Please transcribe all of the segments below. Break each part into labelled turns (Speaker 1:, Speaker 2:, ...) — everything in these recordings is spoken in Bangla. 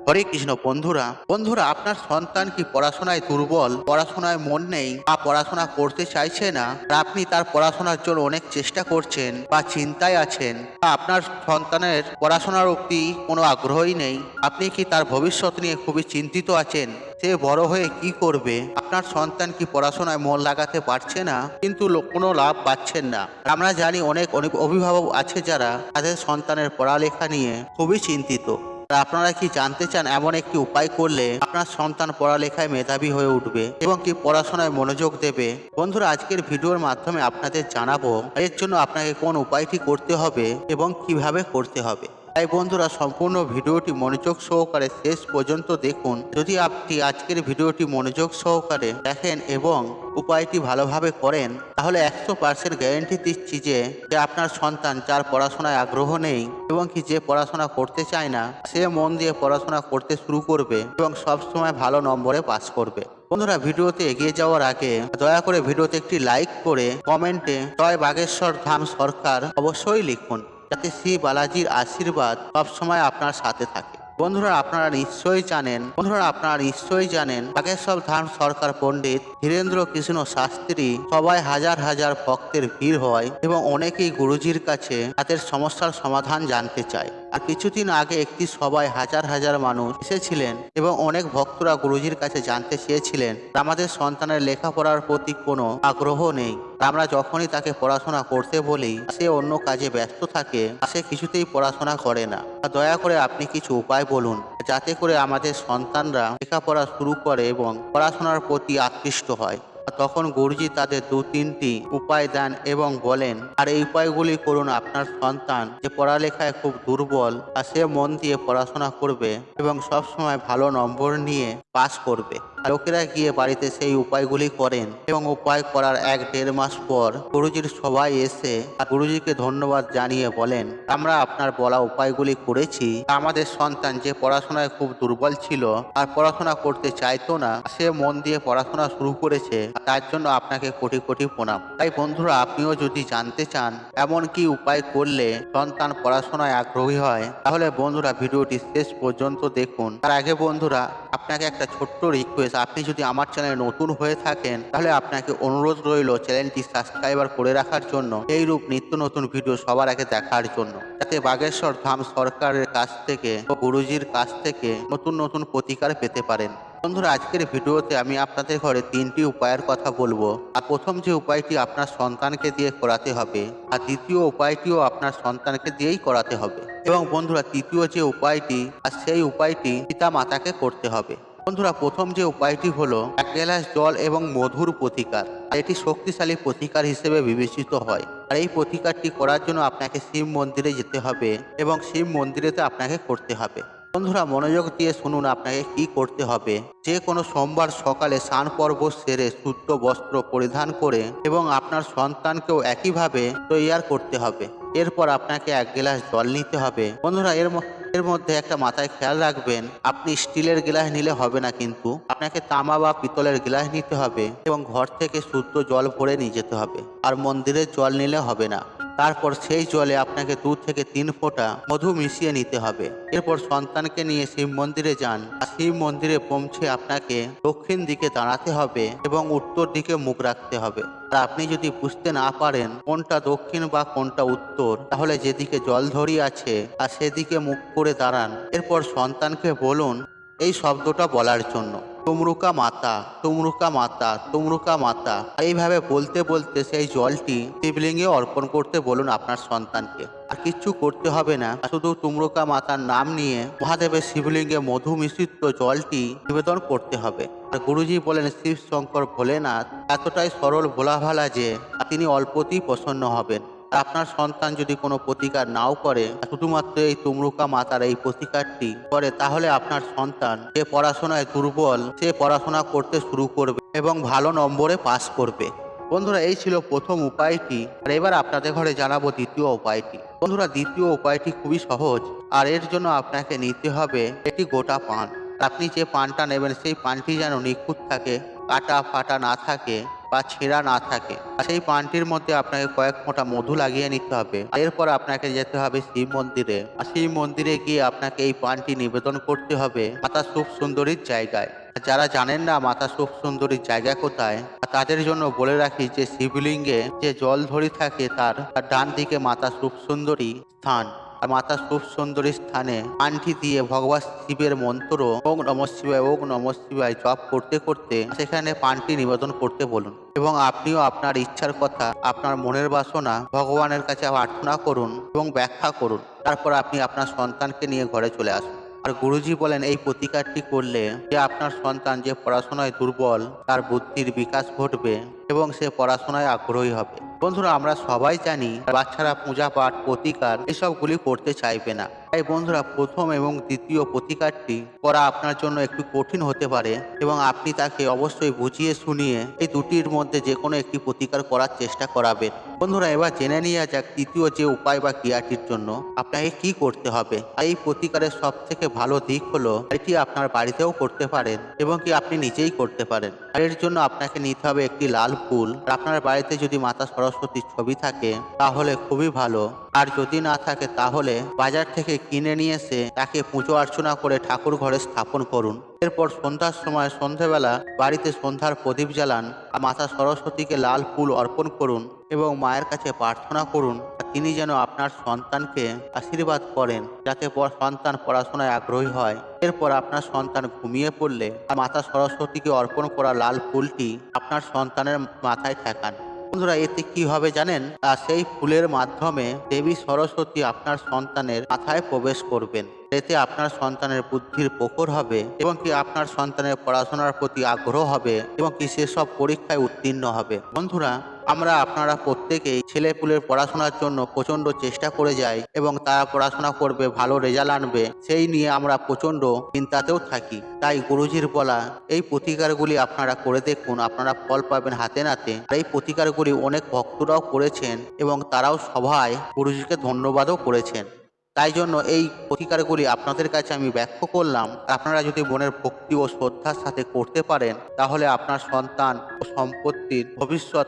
Speaker 1: হরে কৃষ্ণ। বন্ধুরা বন্ধুরা আপনার সন্তান কি পড়াশোনায় দুর্বল, পড়াশোনায় মন নেই বা পড়াশোনা করতে চাইছে না, আর আপনি তার পড়াশোনার জন্য অনেক চেষ্টা করছেন বা চিন্তায় আছেন, বা আপনার সন্তানের পড়াশোনার প্রতি কোনো আগ্রহই নেই, আপনি কি তার ভবিষ্যৎ নিয়ে খুবই চিন্তিত আছেন, সে বড় হয়ে কি করবে, আপনার সন্তান কি পড়াশোনায় মন লাগাতে পারছে না কিন্তু কোনো লাভ পাচ্ছেন না। আমরা জানি অনেক অনেক অভিভাবক আছে যারা তাদের সন্তানের পড়ালেখা নিয়ে খুবই চিন্তিত। আর আপনারা কি জানতে চান এমন একটি উপায় করলে আপনার সন্তান পড়ালেখায় মেধাবী হয়ে উঠবে এবং কি পড়াশোনায় মনোযোগ দেবে? বন্ধুরা আজকের ভিডিওর মাধ্যমে আপনাদের জানাবো এর জন্য আপনাকে কোন উপায়টি করতে হবে এবং কিভাবে করতে হবে। তাই বন্ধুরা সম্পূর্ণ ভিডিওটি মনোযোগ সহকারে শেষ পর্যন্ত দেখুন। যদি আপনি আজকের ভিডিওটি মনোযোগ সহকারে দেখেন এবং উপায়টি ভালোভাবে করেন, তাহলে 100% গ্যারেন্টি দিচ্ছি যে আপনার সন্তান যার পড়াশোনায় আগ্রহ নেই এবং কি যে পড়াশোনা করতে চায় না, সে মন দিয়ে পড়াশোনা করতে শুরু করবে এবং সবসময় ভালো নম্বরে পাস করবে। বন্ধুরা ভিডিওতে এগিয়ে যাওয়ার আগে দয়া করে ভিডিওতে একটি লাইক করে কমেন্টে জয় বাগেশ্বর ধাম সরকার অবশ্যই লিখুন, যাতে শ্রী বালাজির আশীর্বাদ সবসময় আপনার সাথে থাকে। বন্ধুরা আপনারা নিশ্চয়ই জানেন বাগেশ্বর ধাম সরকার পণ্ডিত ধীরেন্দ্র কৃষ্ণ শাস্ত্রী সবাই হাজার হাজার ভক্তের ভিড় হয় এবং অনেকেই গুরুজির কাছে তাদের সমস্যার সমাধান জানতে চায়। আর কিছুদিন আগে একটি সভায় হাজার হাজার মানুষ এসেছিলেন এবং অনেক ভক্তরা গুরুজির কাছে জানতে চেয়েছিলেন আমাদের সন্তানের লেখাপড়ার প্রতি কোনো আগ্রহ নেই। আমরা যখনই তাকে পড়াশোনা করতে বলি সে অন্য কাজে ব্যস্ত থাকে, সে কিছুতেই পড়াশোনা করে না। দয়া করে আপনি কিছু উপায় বলুন যাতে করে আমাদের সন্তানরা লেখাপড়া শুরু করে এবং পড়াশোনার প্রতি আকৃষ্ট হয়। তখন গুরুজি তাদের 2-3টি উপায় দেন এবং বলেন, আর এই উপায়গুলি করুন আপনার সন্তান যে পড়ালেখায় খুব দুর্বল আর সে মন দিয়ে পড়াশোনা করবে এবং সবসময় ভালো নম্বর নিয়ে পাস করবে। লোকেরা গিয়ে বাড়িতে সেই উপায়গুলি করেন এবং উপায় করার 1-1.5 মাস পর গুরুজির সবাই এসে গুরুজিকে ধন্যবাদ জানিয়ে বলেন, আমরা আপনার বলা উপায়গুলি করেছি, আমাদের সন্তান যে পড়াশোনায় খুব দুর্বল ছিল আর পড়াশোনা করতে চাইতো না, সে মন দিয়ে পড়াশোনা শুরু করেছে, তার জন্য আপনাকে কোটি কোটি প্রণাম। তাই বন্ধুরা আপনিও যদি জানতে চান এমন কি উপায় করলে সন্তান পড়াশোনায় আগ্রহী হয়, তাহলে বন্ধুরা ভিডিওটি শেষ পর্যন্ত দেখুন। তার আগে বন্ধুরা আপনাকে একটা ছোট্ট রিকোয়েস্ট, আপনি যদি আমার চ্যানেলে নতুন হয়ে থাকেন তাহলে আপনাকে অনুরোধ রইল চ্যানেলটি সাবস্ক্রাইবার করে রাখার জন্য, এইরূপ নিত্য নতুন ভিডিও সবার আগে দেখার জন্য, যাতে বাগেশ্বর ধাম সরকারের কাছ থেকে ও গুরুজির কাছ থেকে নতুন নতুন প্রতিকার পেতে পারেন। বন্ধুরা আজকের ভিডিওতে আমি আপনাদের ঘরে 3টি উপায়ের কথা বলবো। আর প্রথম যে উপায়টি আপনার সন্তানকে দিয়ে করাতে হবে, আর দ্বিতীয় উপায়টিও আপনার সন্তানকে দিয়েই করাতে হবে, এবং বন্ধুরা তৃতীয় যে উপায়টি আর সেই উপায়টি পিতা মাতাকে করতে হবে। বন্ধুরা প্রথম যে উপায়টি হলো 1 গ্লাস জল এবং মধুর প্রতিকার। আর এটি শক্তিশালী প্রতিকার হিসেবে বিবেচিত হয়। আর এই প্রতিকারটি করার জন্য আপনাকে শিব মন্দিরে যেতে হবে এবং শিব মন্দিরেতে আপনাকে করতে হবে। বন্ধুরা মনোযোগ দিয়ে শুনুন আপনাকে কি করতে হবে। যে কোনো সোমবার সকালে স্নান পর্ব সেরে শুদ্ধ বস্ত্র পরিধান করে এবং আপনার সন্তানকেও একইভাবে তৈয়ার করতে হবে। এরপর আপনাকে 1 গ্লাস জল নিতে হবে। বন্ধুরা এর মধ্যে একটা মাথায় খেয়াল রাখবেন, আপনি স্টিলের গ্লাস নিলে হবে না, কিন্তু আপনাকে তামা বা পিতলের গ্লাস নিতে হবে এবং ঘর থেকে শুদ্ধ জল ভরে নিয়ে যেতে হবে। আর মন্দিরের জল নিলে হবে না। তারপর সেই জলে আপনাকে 2 থেকে 3 ফোঁটা মধু মিশিয়ে নিতে হবে। এরপর সন্তানকে নিয়ে শিব মন্দিরে যান। আর শিব মন্দিরে পৌঁছে আপনাকে দক্ষিণ দিকে দাঁড়াতে হবে এবং উত্তর দিকে মুখ রাখতে হবে। আর আপনি যদি বুঝতে না পারেন কোনটা দক্ষিণ বা কোনটা উত্তর, তাহলে যেদিকে জলধরি আছে আর সেদিকে মুখ করে দাঁড়ান। এরপর সন্তানকে বলুন এই শব্দটা বলার জন্য, তুমরুকা মাতা, তুমরুকা মাতা, তুমরুকা মাতা। এইভাবে বলতে বলতে সেই জলটি শিবলিঙ্গে অর্পণ করতে বলুন আপনার সন্তানকে। আর কিচ্ছু করতে হবে না, শুধু তুমরুকা মাতার নাম নিয়ে মহাদেবের শিবলিঙ্গে মধু মিশ্রিত জলটি নিবেদন করতে হবে। আর গুরুজি বলেন শিব শঙ্কর ভোলেনাথ এতটাই সরল ভোলাভালা যে তিনি অল্পতেই প্রসন্ন হবেন। আপনার সন্তান যদি কোনো প্রতিকার নাও করে, শুধুমাত্র এই তুমরুকা মাতার এই প্রতিকারটি করে, তাহলে আপনার সন্তান যে পড়াশোনায় দুর্বল সে পড়াশোনা করতে শুরু করবে এবং ভালো নম্বরে পাস করবে। বন্ধুরা এই ছিল প্রথম উপায়টি। আর এবার আপনাদের ঘরে জানাবো দ্বিতীয় উপায়টি। বন্ধুরা দ্বিতীয় উপায়টি খুবই সহজ। আর এর জন্য আপনাকে নিতে হবে একটি গোটা পান। আপনি যে পানটা নেবেন সেই পানটি যেন নিখুঁত থাকে, কাটা ফাটা না থাকে বা ছেঁড়া না থাকে। আর সেই পানটির মধ্যে আপনাকে কয়েক ফোঁটা মধু লাগিয়ে নিতে হবে। এরপর আপনাকে যেতে হবে শিব মন্দিরে। আর শিব মন্দিরে গিয়ে আপনাকে এই পানটি নিবেদন করতে হবে মাতা সুখ সুন্দরীর জায়গায়। যারা জানেন না মাতা সুখ সুন্দরীর জায়গা কোথায়, তাদের জন্য বলে রাখি যে শিবলিঙ্গে যে জল ধরি থাকে তার ডান দিকে মাতা সুখ সুন্দরী স্থান। আর মাতা সুখ সুন্দরীর স্থানে পানটি দিয়ে ভগবান শিবের মন্ত্র ওং নমঃ শিবায় ওং নমঃ শিবায় জপ করতে করতে সেখানে পানটি নিবেদন করতে বলুন। এবং আপনিও আপনার ইচ্ছার কথা, আপনার মনের বাসনা ভগবানের কাছে প্রার্থনা করুন এবং ব্যাখ্যা করুন। তারপর আপনি আপনার সন্তানকে নিয়ে ঘরে চলে আসুন। আর গুরুজি বলেন এই প্রতিকারটি করলে যে আপনার সন্তান যে পড়াশোনায় দুর্বল তার বুদ্ধির বিকাশ ঘটবে এবং সে পড়াশোনায় আগ্রহী হবে। বন্ধুরা, আমরা সবাই জানি বাচ্চারা পূজা পাঠ প্রতিকার এসবগুলি করতে চাইবে না। তাই বন্ধুরা, প্রথম এবং দ্বিতীয় প্রতিকারটি করা আপনার জন্য একটু কঠিন হতে পারে এবং আপনি তাকে অবশ্যই বুঝিয়ে শুনিয়ে এই দুটির মধ্যে যে কোনো একটি প্রতিকার করার চেষ্টা করাবেন। বন্ধুরা, এবার জেনে নেওয়া যাক তৃতীয় যে উপায় বা ক্রিয়াটির জন্য আপনাকে কি করতে হবে। এই প্রতিকারের সব থেকে ভালো দিক হলো এটি আপনার বাড়িতেও করতে পারেন এবং কি আপনি নিজেই করতে পারেন। আর এর জন্য আপনাকে নিতে হবে একটি লাল ফুল। আপনার বাড়িতে যদি মাতা সরস্বতীর ছবি থাকে তাহলে খুবই ভালো, আর যদি না থাকে তাহলে বাজার থেকে কিনে নিয়ে এসে তাকে পুজো অর্চনা করে ঠাকুর ঘরে স্থাপন করুন। এরপর সন্ধ্যার সময় সন্ধ্যাবেলা বাড়িতে সন্ধ্যার প্রদীপ জ্বালান আর মাতা সরস্বতীকে লাল ফুল অর্পণ করুন এবং মায়ের কাছে প্রার্থনা করুন তিনি যেন আপনার সন্তানকে আশীর্বাদ করেন যাতে সন্তান পড়াশোনায় আগ্রহী হয়। এরপর আপনার সন্তান ঘুমিয়ে পড়লে মাতা সরস্বতীকে অর্পণ করা লাল ফুলটি আপনার সন্তানের মাথায় ঠেকান। বন্ধুরা, এতে কি হবে জানেন? সেই ফুলের মাধ্যমে দেবী সরস্বতী আপনার সন্তানের মাথায় প্রবেশ করবেন। এতে আপনার সন্তানের বুদ্ধির প্রখর হবে এবং কি আপনার সন্তানের পড়াশোনার প্রতি আগ্রহ হবে এবং কি সেসব পরীক্ষায় উত্তীর্ণ হবে। বন্ধুরা, আপনারা প্রত্যেকেই ছেলেপুলের পড়াশোনার জন্য প্রচন্ড চেষ্টা করে যাই এবং তারা পড়াশোনা করবে, ভালো রেজাল্ট আনবে, সেই নিয়ে আমরা প্রচন্ড চিন্তাতেও থাকি। তাই গুরুজির বলা এই প্রতিকারগুলি আপনারা করে দেখুন, আপনারা ফল পাবেন হাতে নাতে। এই প্রতিকারগুলি অনেক ভক্তরাও করেছেন এবং তারাও সবাই গুরুজিকে ধন্যবাদও করেছেন। তাই জন্য এই প্রতিকারগুলি আপনাদের কাছে আমি ব্যাখ্যা করলাম। আপনারা যদি মনের ভক্তি ও শ্রদ্ধার সাথে করতে পারেন তাহলে আপনার সন্তান ও সম্পত্তির ভবিষ্যৎ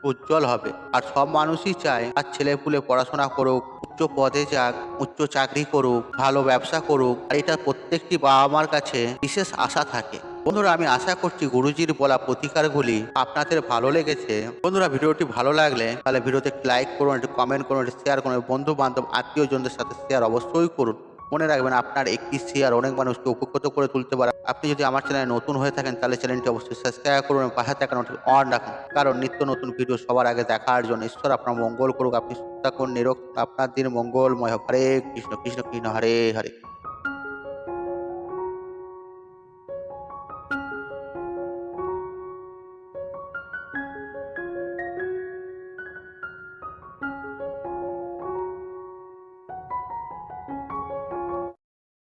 Speaker 1: উজ্জ্বল হবে। আর সব মানুষই চায় আর ছেলেপুলে পড়াশোনা করুক, উচ্চ পদে যাক, উচ্চ চাকরি করুক, ভালো ব্যবসা করুক। আর এটা প্রত্যেকটি বাবা মার কাছে বিশেষ আশা থাকে। বন্ধুরা, আমি আশা করছি গুরুজির বলা প্রতিকারগুলি আপনাদের ভালো লেগেছে। বন্ধুরা, ভিডিওটি ভালো লাগলে তাহলে ভিডিওতে একটি লাইক করুন, একটি কমেন্ট করুন, একটি শেয়ার করুন, বন্ধু বান্ধব আত্মীয়জনদের সাথে শেয়ার অবশ্যই করুন। মনে রাখবেন আপনার একটি শেয়ার অনেক মানুষকে উপকৃত করে তুলতে পারে। আপনি যদি আমার চ্যানেলে নতুন হয়ে থাকেন তাহলে চ্যানেলটি অবশ্যই সাবস্ক্রাইব করুন এবং পাশে থাকা নোটিফিকেশন অন রাখুন, কারণ নিত্য নতুন ভিডিও সবার আগে দেখার জন্য। ঈশ্বর আপনার মঙ্গল করুক, আপনি সুস্থ থাকুন, নিরোগ, আপনার দিন মঙ্গলময় হোক। হরে কৃষ্ণ কৃষ্ণ কৃষ্ণ হরে হরে।